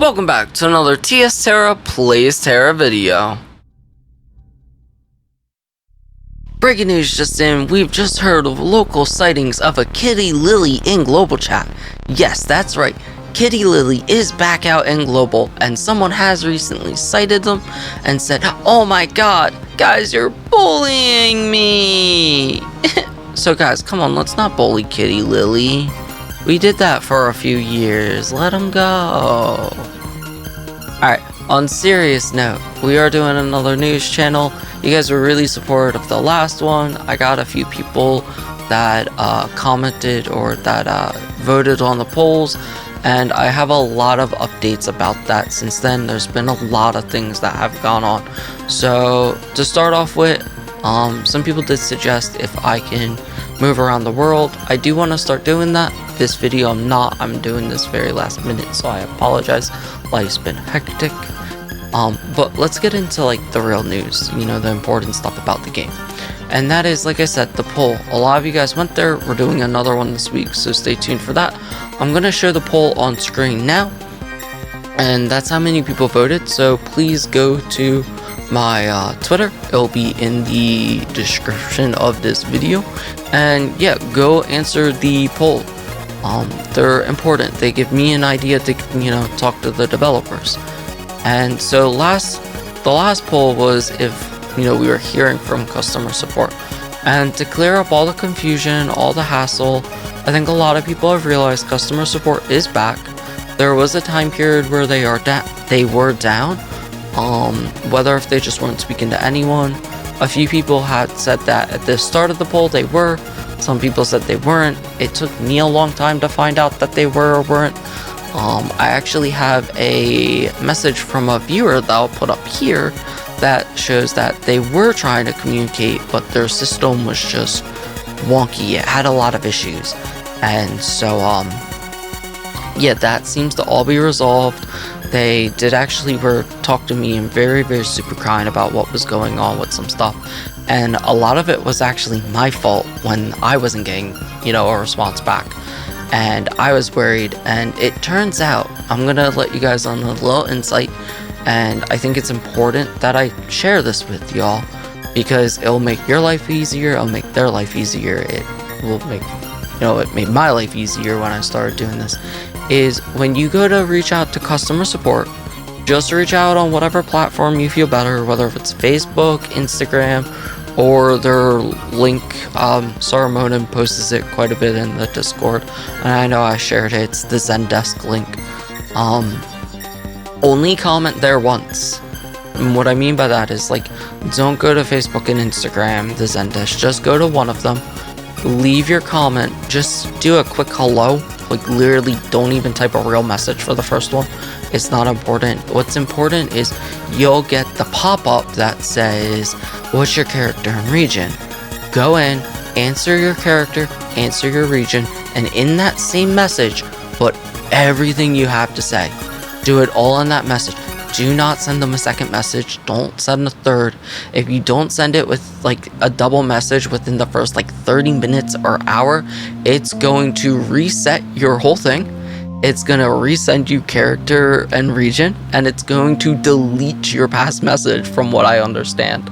Welcome back to another Tera Plays Tera video. Breaking news just in, we've just heard of local sightings of a Kitty Lily in global chat. Yes, that's right, Kitty Lily is back out in global, and someone has recently sighted them and said, "Oh my god, guys, you're bullying me." So guys, come on, let's not bully Kitty Lily. We did that for a few years, let him go. Alright, on serious note, we are doing another news channel. You guys were really supportive of the last one. I got a few people that commented or that voted on the polls, and I have a lot of updates about that since then. There's been a lot of things that have gone on. So to start off with, some people did suggest if I can move around the world. I do want to start doing that. This video I'm doing this very last minute, so I apologize. Life's been hectic. But let's get into like the real news, you know, the important stuff about the game. And that is, like I said, the poll. A lot of you guys went there. We're doing another one this week, so stay tuned for that. I'm going to show the poll on screen now, and that's how many people voted. So please go to my Twitter. It'll be in the description of this video, and yeah, go answer the poll. They're important. They give me an idea to, you know, talk to the developers. And so the last poll was if, you know, we were hearing from customer support. And to clear up all the confusion, all the hassle, I think a lot of people have realized customer support is back. There was a time period where they were down. Whether if they just weren't speaking to anyone. A few people had said that at the start of the poll they were. Some people said they weren't. It took me a long time to find out that they were or weren't. I actually have a message from a viewer that I'll put up here that shows that they were trying to communicate, but their system was just wonky. It had a lot of issues. And so, yeah, that seems to all be resolved. They did actually talk to me and very, very super kind about what was going on with some stuff. And a lot of it was actually my fault when I wasn't getting, you know, a response back. And I was worried, and it turns out, I'm gonna let you guys on a little insight, and I think it's important that I share this with y'all, because it'll make your life easier, it'll make their life easier, it will make, you know, it made my life easier when I started doing this, is when you go to reach out to customer support, just reach out on whatever platform you feel better, whether if it's Facebook, Instagram, or their link. Sarumonin posts it quite a bit in the Discord, and I know I shared it. It's the Zendesk link. Only comment there once. And what I mean by that is, like, don't go to Facebook and Instagram, the Zendesk. Just go to one of them, leave your comment, just do a quick hello. Like, literally don't even type a real message for the first one. It's not important. What's important is you'll get the pop-up that says, what's your character and region? Go in, answer your character, answer your region, and in that same message, put everything you have to say. Do it all in that message. Do not send them a second message. Don't send a third. If you don't send it with like a double message within the first like 30 minutes or hour, it's going to reset your whole thing. It's going to resend you character and region, and it's going to delete your past message from what I understand.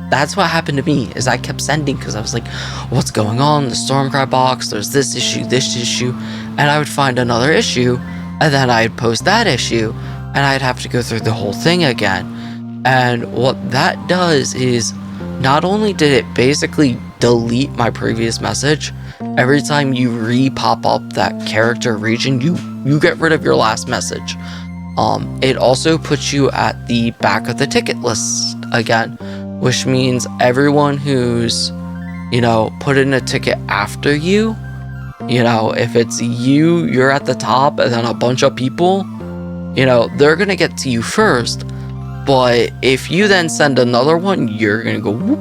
That's what happened to me, is I kept sending because I was like, what's going on? The Stormcry box, there's this issue, and I would find another issue, and then I'd post that issue, and I'd have to go through the whole thing again. And what that does is, not only did it basically delete my previous message, every time you re-pop up that character region, you get rid of your last message. It also puts you at the back of the ticket list again, which means everyone who's, you know, put in a ticket after you, you know, if it's you, you're at the top, and then a bunch of people, you know, they're gonna get to you first. But if you then send another one, you're gonna go whoop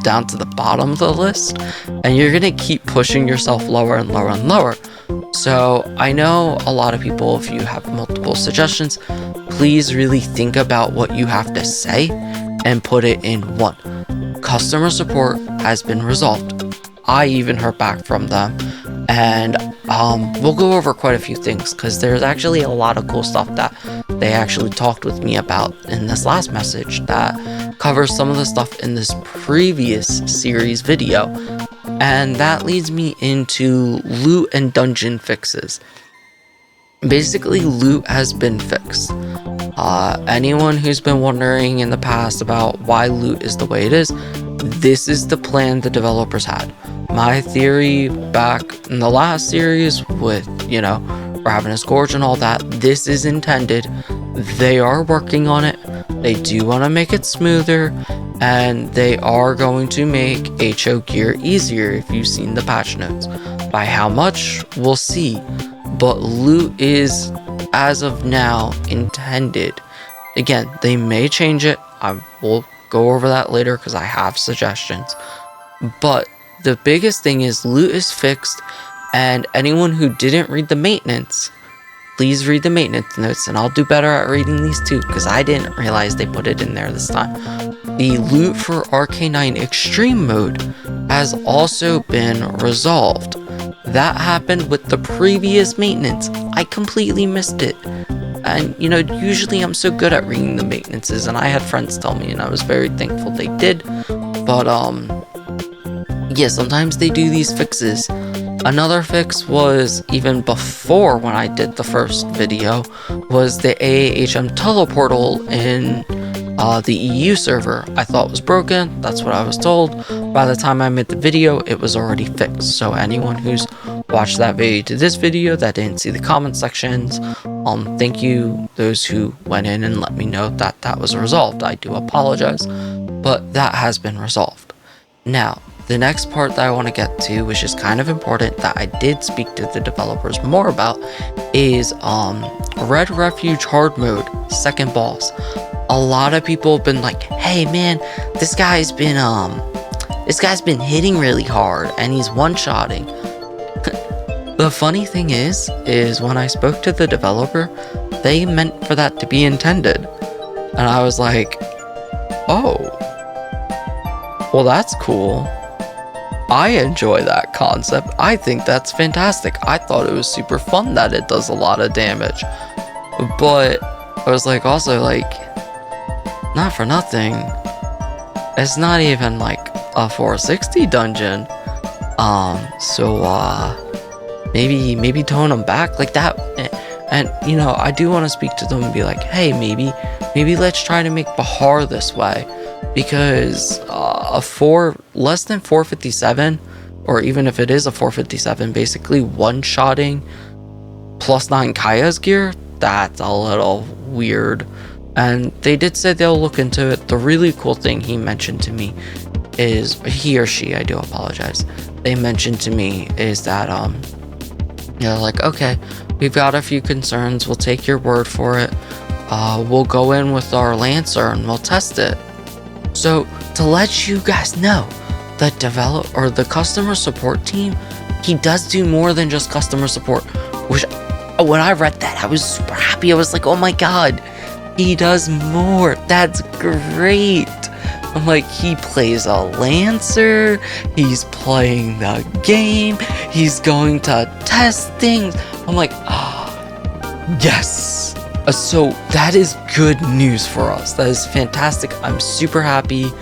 down to the bottom of the list, and you're gonna keep pushing yourself lower and lower and lower. So I know a lot of people, if you have multiple suggestions, please really think about what you have to say and put it in one. Customer support has been resolved. I even heard back from them, and we'll go over quite a few things because there's actually a lot of cool stuff that they actually talked with me about in this last message that covers some of the stuff in this previous series video. And that leads me into loot and dungeon fixes. Basically, loot has been fixed. Anyone who's been wondering in the past about why loot is the way it is, this is the plan the developers had. My theory back in the last series with, Ravenous Gorge and all that, this is intended. They are working on it. They do want to make it smoother, and they are going to make HO gear easier if you've seen the patch notes. By how much, we'll see. But loot is, as of now, intended. Again, they may change it. I will go over that later because I have suggestions. But the biggest thing is loot is fixed, and anyone who didn't read the maintenance, please read the maintenance notes, and I'll do better at reading these too because I didn't realize they put it in there this time. The loot for RK9 Extreme mode has also been resolved. That happened with the previous maintenance. I completely missed it. And, usually I'm so good at reading the maintenances, and I had friends tell me, and I was very thankful they did. But, yeah, sometimes they do these fixes. Another fix was, even before when I did the first video, was the AAHM teleportal in the EU server. I thought was broken, that's what I was told. By the time I made the video, it was already fixed. So anyone who's watched that video to this video that didn't see the comment sections, thank you those who went in and let me know that that was resolved. I do apologize, but that has been resolved. Now, the next part that I want to get to, which is kind of important that I did speak to the developers more about, is Red Refuge hard mode, second boss. A lot of people have been like, hey man, this guy's been hitting really hard and he's one-shotting. The funny thing is when I spoke to the developer, they meant for that to be intended. And I was like, oh, well that's cool. I enjoy that concept. I think that's fantastic. I thought it was super fun that it does a lot of damage. But I was like, also like, not for nothing, it's not even like a 460 dungeon. Maybe tone them back like that. And I do want to speak to them and be like, hey, maybe let's try to make Bahar this way, because less than 457, or even if it is a 457, basically one-shotting +9 Kaya's gear, that's a little weird. And they did say they'll look into it. The really cool thing he mentioned to me is, he or she, I do apologize, they mentioned to me is that like, okay, we've got a few concerns, we'll take your word for it, we'll go in with our Lancer and we'll test it. So to let you guys know, the customer support team, he does do more than just customer support, which when I read that I was super happy. I was like, oh my god, he does more. That's great. I'm like, he plays a Lancer, he's playing the game, he's going to test things. I'm like, yes. So that is good news for us. That is fantastic. I'm super happy.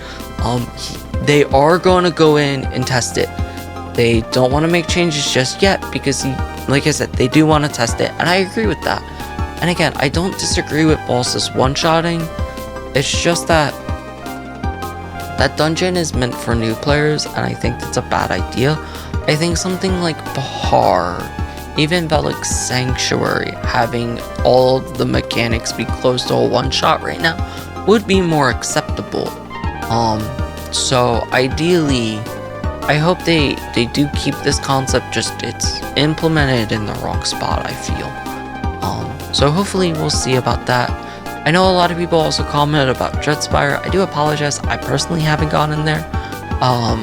They are going to go in and test it. They don't want to make changes just yet because like I said, they do want to test it, and I agree with that. And again, I don't disagree with bosses one-shotting. It's just that dungeon is meant for new players, and I think that's a bad idea. I think something like Bahar, even Velik's Sanctuary, having all of the mechanics be close to a one-shot right now would be more acceptable. So ideally, I hope they do keep this concept, just it's implemented in the wrong spot, I feel. So hopefully we'll see about that. I know a lot of people also commented about Dreadspire. I do apologize, I personally haven't gone in there. I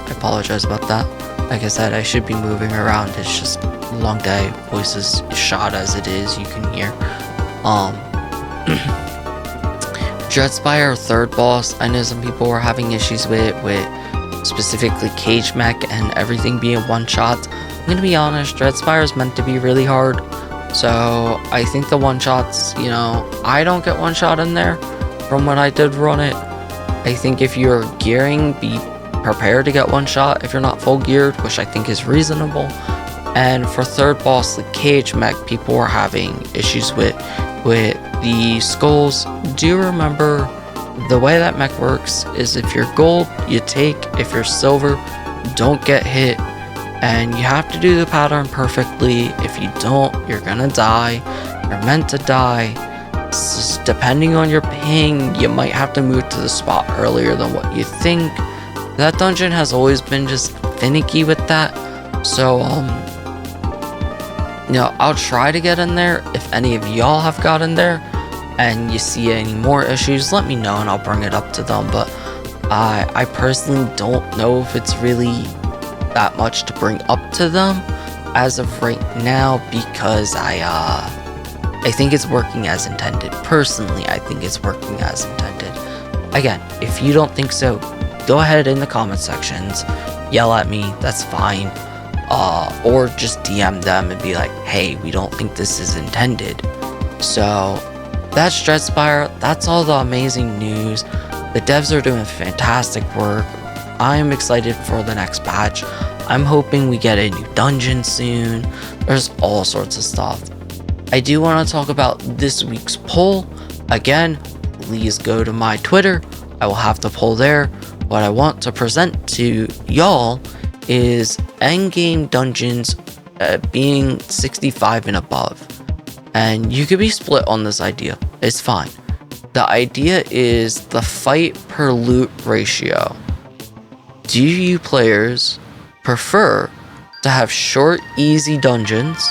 apologize about that. Like I said, I should be moving around. It's just a long day. Voice is shot as it is, you can hear. Dreadspire, third boss, I know some people were having issues with specifically Cage Mech and everything being one shot. gonna be honest, Dreadspire is meant to be really hard. So I think the one-shots, I don't get one-shot in there from when I did run it. I think if you're gearing, be prepared to get one-shot if you're not full geared, which I think is reasonable. And for third boss, the cage mech, people were having issues with the skulls. Do remember, the way that mech works is if you're gold, you take. If you're silver, don't get hit. And you have to do the pattern perfectly. If you don't, you're gonna die. You're meant to die. So depending on your ping, you might have to move to the spot earlier than what you think. That dungeon has always been just finicky with that. So, I'll try to get in there. If any of y'all have got in there and you see any more issues, let me know and I'll bring it up to them. But I personally don't know if it's really that much to bring up to them as of right now, because I think it's working as intended. Personally, I think it's working as intended. Again, if you don't think so, go ahead in the comment sections, yell at me, that's fine. Or just DM them and be like, hey, we don't think this is intended. So that's Dreadspire. That's all the amazing news. The devs are doing fantastic work. I am excited for the next patch. I'm hoping we get a new dungeon soon. There's all sorts of stuff. I do want to talk about this week's poll. Again, please go to my Twitter. I will have the poll there. What I want to present to y'all is endgame dungeons being 65 and above. And you could be split on this idea. It's fine. The idea is the fight per loot ratio. Do you players prefer to have short, easy dungeons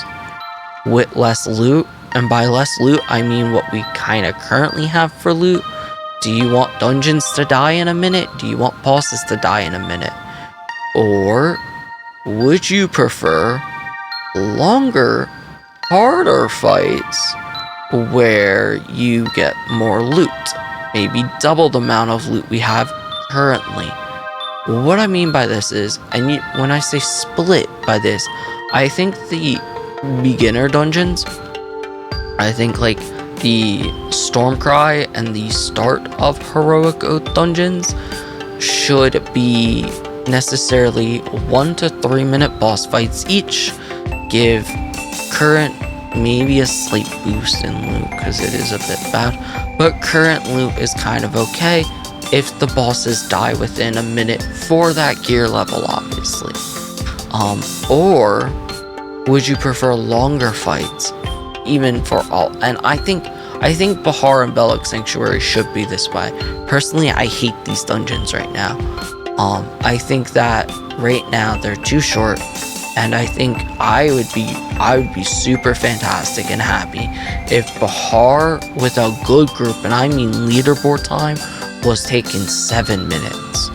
with less loot? And by less loot, I mean what we kind of currently have for loot. Do you want dungeons to die in a minute? Do you want bosses to die in a minute? Or would you prefer longer, harder fights where you get more loot? Maybe double the amount of loot we have currently. What I mean by this is, when I say split by this, I think the beginner dungeons, I think like the Stormcry and the start of Heroic Oath dungeons should be necessarily 1 to 3 minute boss fights each. Give current maybe a slight boost in loot because it is a bit bad, but current loot is kind of okay if the bosses die within a minute for that gear level, obviously. Or would you prefer longer fights, even for all? And I think Bahar and Belloc Sanctuary should be this way. Personally, I hate these dungeons right now. I think that right now they're too short, and I think I would be super fantastic and happy if Bahar with a good group, and I mean leaderboard time, was taking 7 minutes.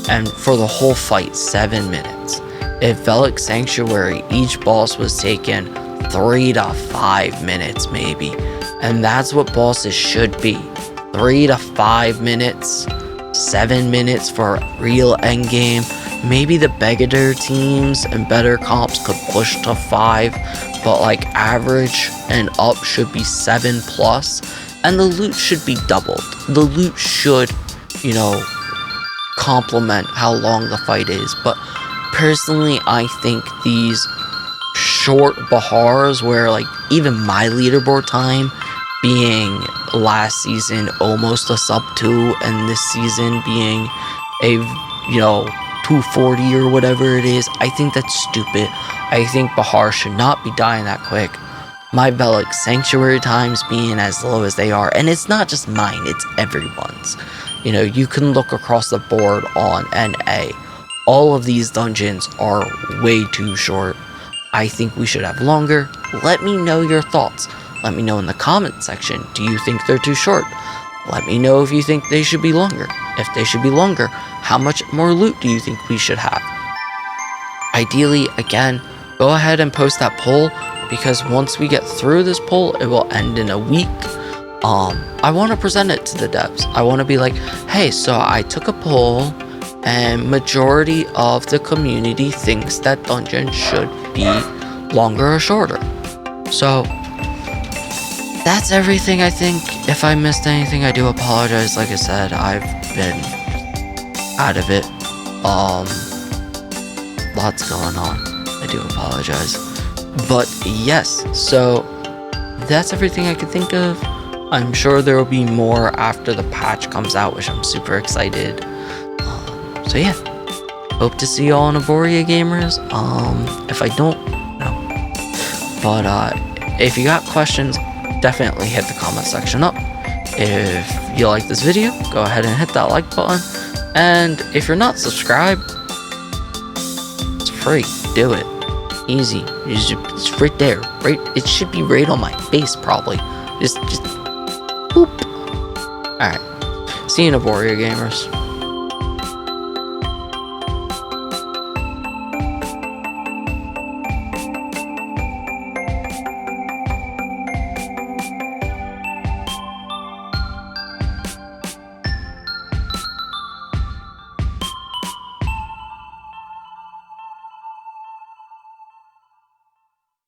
And for the whole fight, 7 minutes. If Belloc Sanctuary, each boss was taking 3 to 5 minutes maybe. And that's what bosses should be. 3 to 5 minutes. 7 minutes for a real endgame. Maybe the Beggar teams and better comps could push to 5, but like average and up should be 7 plus, and the loot should be doubled. The loot should, complement how long the fight is. But personally, I think these short Bahars, where like even my leaderboard time being last season almost a sub 2, and this season being a 240 or whatever it is, I think that's stupid. I think Bahar should not be dying that quick. My Belloc Sanctuary times being as low as they are, and it's not just mine, it's everyone's. You can look across the board on NA. All of these dungeons are way too short. I think we should have longer. Let me know your thoughts. Let me know in the comment section, do you think they're too short? Let me know if you think they should be longer. If they should be longer, how much more loot do you think we should have? Ideally, again, go ahead and post that poll, because once we get through this poll, it will end in a week. I want to present it to the devs. I want to be like, hey, so I took a poll, and majority of the community thinks that dungeons should be longer or shorter. So that's everything, I think. If I missed anything, I do apologize. Like I said, I've been out of it. Lots going on. I do apologize. But yes, so that's everything I could think of. I'm sure there will be more after the patch comes out, which I'm super excited. So yeah, hope to see you all in Aboria Gamers. If I don't, no. But if you got questions, definitely hit the comment section up. If you like this video, go ahead and hit that like button. And if you're not subscribed, it's free. Do it. Easy. It's right there. Right. It should be right on my face, probably. Just boop. All right. See you in Aboria Gamers.